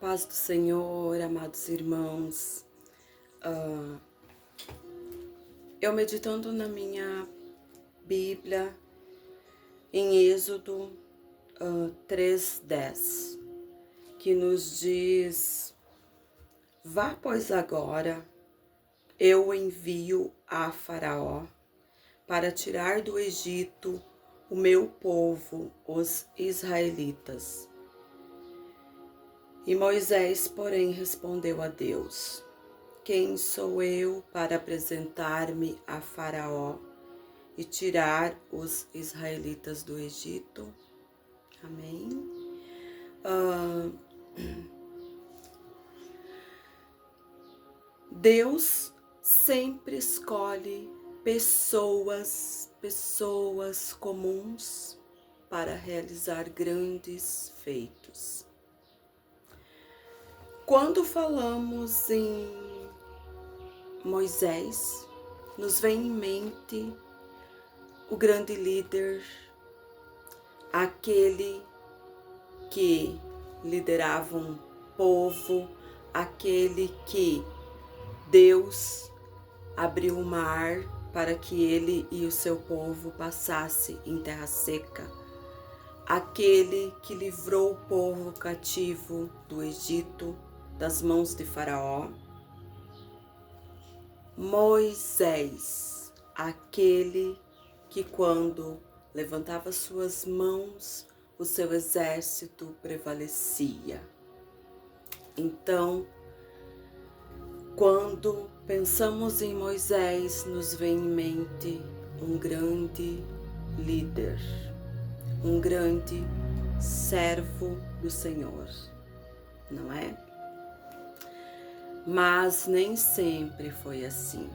paz do Senhor, amados irmãos. Eu meditando na minha Bíblia, em Êxodo 3:10, que nos diz: Vá, pois agora, eu envio a Faraó para tirar do Egito o meu povo, os israelitas. E Moisés, porém, respondeu a Deus: Quem sou eu para apresentar-me a Faraó e tirar os israelitas do Egito? Amém? Deus sempre escolhe pessoas comuns para realizar grandes feitos. Quando falamos em Moisés, nos vem em mente o grande líder, aquele que liderava um povo, aquele que Deus abriu o mar para que ele e o seu povo passassem em terra seca, aquele que livrou o povo cativo do Egito das mãos de Faraó. Moisés, aquele que quando levantava suas mãos, o seu exército prevalecia. Então, quando pensamos em Moisés, nos vem em mente um grande líder, um grande servo do Senhor, não é? Mas nem sempre foi assim.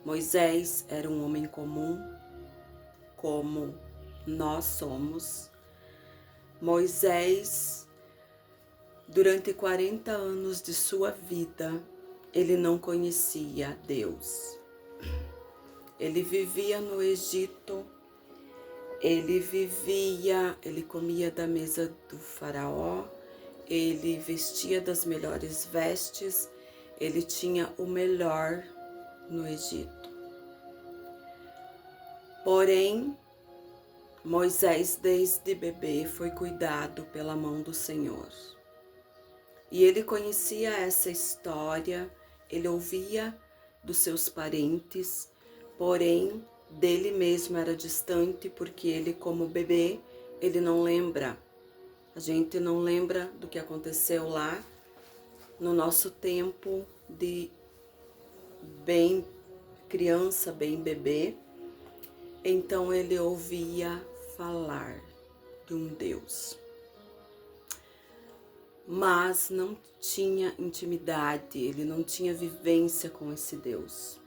Moisés era um homem comum, como nós somos. Moisés, durante 40 anos de sua vida, ele não conhecia Deus. Ele vivia no Egito, ele comia da mesa do faraó, ele vestia das melhores vestes, ele tinha o melhor no Egito. Porém, Moisés, desde bebê, foi cuidado pela mão do Senhor. E ele conhecia essa história, ele ouvia dos seus parentes, porém, dele mesmo era distante, porque ele, como bebê, ele não lembra. A gente não lembra do que aconteceu lá no nosso tempo de bem criança, bem bebê. Então ele ouvia falar de um Deus, mas não tinha intimidade, ele não tinha vivência com esse Deus.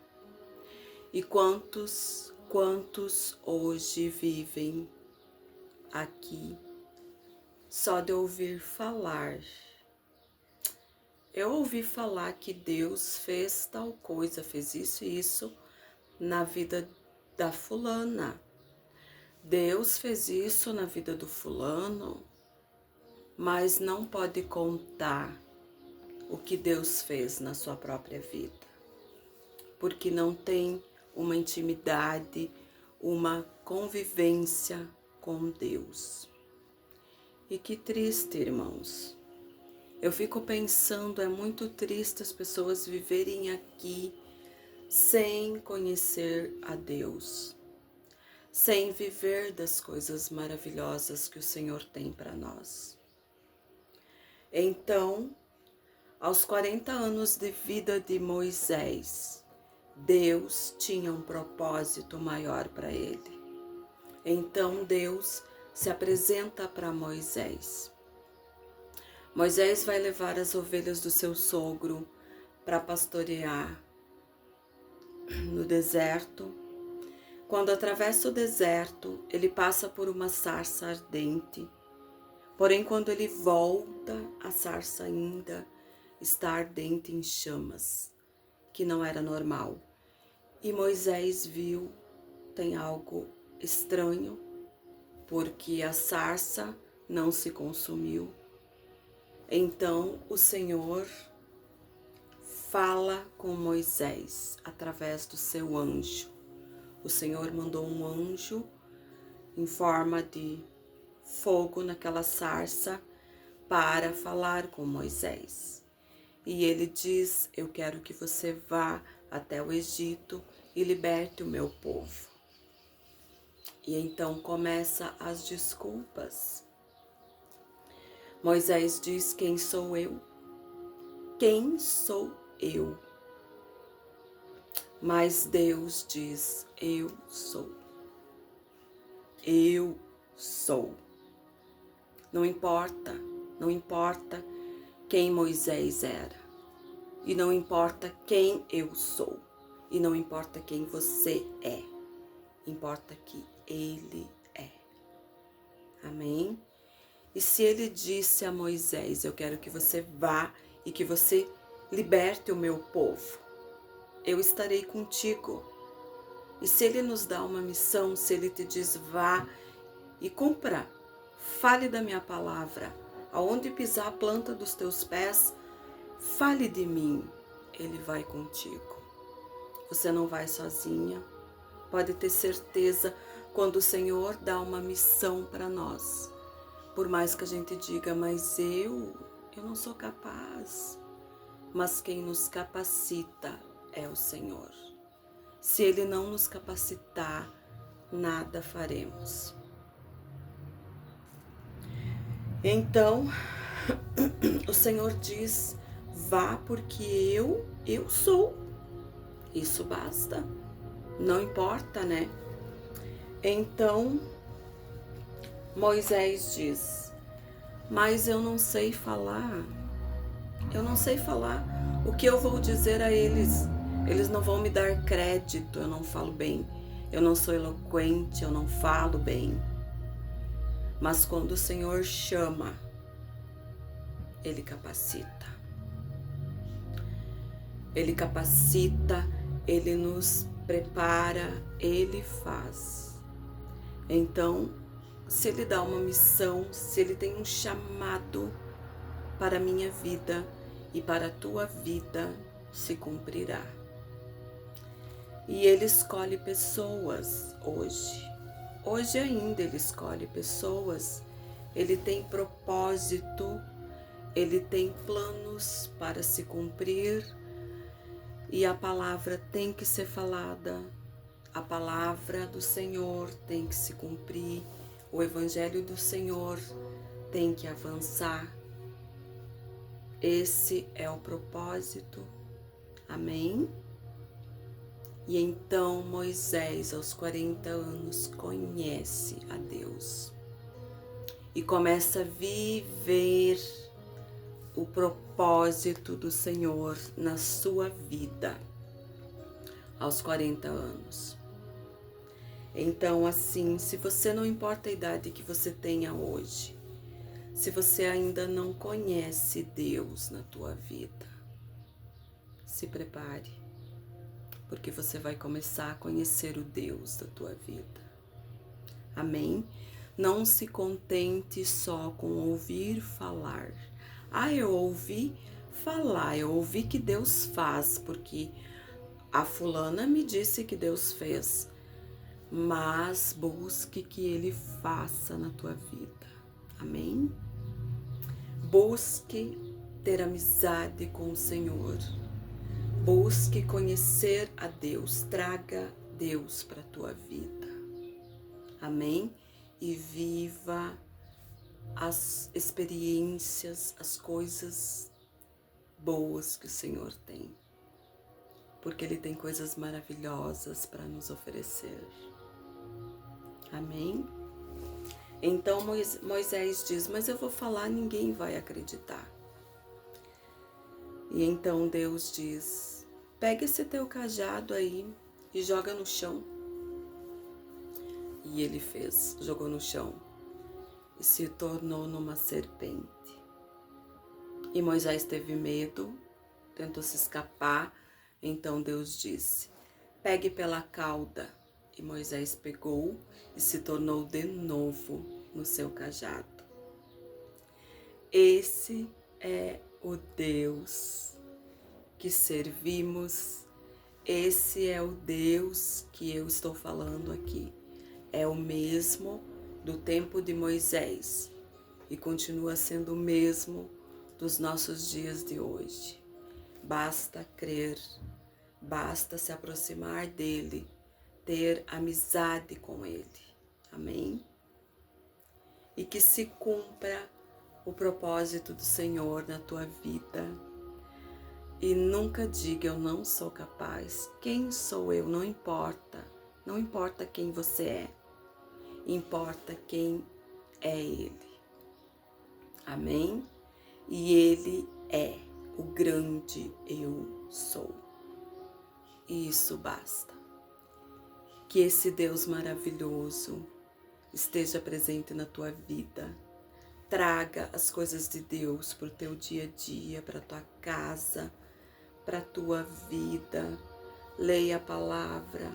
E quantos hoje vivem aqui só de ouvir falar? Eu ouvi falar que Deus fez tal coisa, fez isso e isso na vida da fulana. Deus fez isso na vida do fulano, mas não pode contar o que Deus fez na sua própria vida, porque não tem uma intimidade, uma convivência com Deus. E que triste, irmãos. Eu fico pensando, é muito triste as pessoas viverem aqui sem conhecer a Deus, sem viver das coisas maravilhosas que o Senhor tem para nós. Então, aos 40 anos de vida de Moisés, Deus tinha um propósito maior para ele. Então Deus se apresenta para Moisés. Moisés vai levar as ovelhas do seu sogro para pastorear no deserto. Quando atravessa o deserto, ele passa por uma sarça ardente. Porém, quando ele volta, a sarça ainda está ardente em chamas, que não era normal. E Moisés viu, tem algo estranho, porque a sarça não se consumiu. Então o Senhor fala com Moisés através do seu anjo. O Senhor mandou um anjo em forma de fogo naquela sarça para falar com Moisés. E ele diz: eu quero que você vá até o Egito e liberte o meu povo. E então começa as desculpas. Moisés diz: quem sou eu? Quem sou eu? Mas Deus diz: eu sou. Eu sou. Não importa quem Moisés era. E não importa quem eu sou. E não importa quem você é. Importa que Ele é. Amém? E se Ele disse a Moisés: eu quero que você vá e que você liberte o meu povo, eu estarei contigo. E se Ele nos dá uma missão, se Ele te diz: vá e cumpra, fale da minha palavra, aonde pisar a planta dos teus pés, fale de mim, Ele vai contigo. Você não vai sozinha. Pode ter certeza, quando o Senhor dá uma missão para nós, por mais que a gente diga: mas eu não sou capaz. Mas quem nos capacita é o Senhor. Se Ele não nos capacitar, nada faremos. Então, o Senhor diz: vá porque eu sou. Isso basta. Não importa, né? Então, Moisés diz: mas eu não sei falar. Eu não sei falar. O que eu vou dizer a eles? Eles não vão me dar crédito. Eu não falo bem. Eu não sou eloquente. Eu não falo bem. Mas quando o Senhor chama, Ele capacita. Ele capacita, Ele nos prepara, Ele faz. Então, se Ele dá uma missão, se Ele tem um chamado para a minha vida e para a tua vida, se cumprirá. E Ele escolhe pessoas hoje. Hoje ainda Ele escolhe pessoas. Ele tem propósito, Ele tem planos para se cumprir. E a palavra tem que ser falada, a palavra do Senhor tem que se cumprir, o Evangelho do Senhor tem que avançar. Esse é o propósito. Amém? E então Moisés, aos 40 anos, conhece a Deus e começa a viver o propósito do Senhor na sua vida, aos 40 anos. Então, assim, se você, não importa a idade que você tenha hoje, se você ainda não conhece Deus na tua vida, se prepare, porque você vai começar a conhecer o Deus da tua vida. Amém? Não se contente só com ouvir falar. Eu ouvi falar, eu ouvi que Deus faz, porque a fulana me disse que Deus fez. Mas busque que Ele faça na tua vida. Amém? Busque ter amizade com o Senhor. Busque conhecer a Deus. Traga Deus para a tua vida. Amém? E viva as experiências, as coisas boas que o Senhor tem, porque Ele tem coisas maravilhosas para nos oferecer. Amém? Então Moisés diz: mas eu vou falar, ninguém vai acreditar. E então Deus diz: pega esse teu cajado aí e joga no chão. E ele fez, jogou no chão e se tornou numa serpente. E Moisés teve medo, tentou se escapar. Então Deus disse: pegue pela cauda. E Moisés pegou e se tornou de novo no seu cajado. Esse é o Deus que servimos, esse é o Deus que eu estou falando aqui. É o mesmo do tempo de Moisés e continua sendo o mesmo dos nossos dias de hoje. Basta crer, basta se aproximar dele, ter amizade com ele. Amém? E que se cumpra o propósito do Senhor na tua vida. E nunca diga eu não sou capaz. Quem sou eu? Não importa. Não importa quem você é. Importa quem é Ele. Amém? E Ele é o grande eu sou. E isso basta. Que esse Deus maravilhoso esteja presente na tua vida. Traga as coisas de Deus para o teu dia a dia, para a tua casa, para a tua vida. Leia a palavra,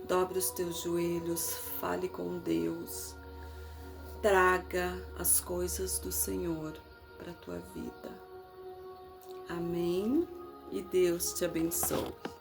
dobre os teus joelhos, fale com Deus. Traga as coisas do Senhor para a tua vida. Amém? E Deus te abençoe.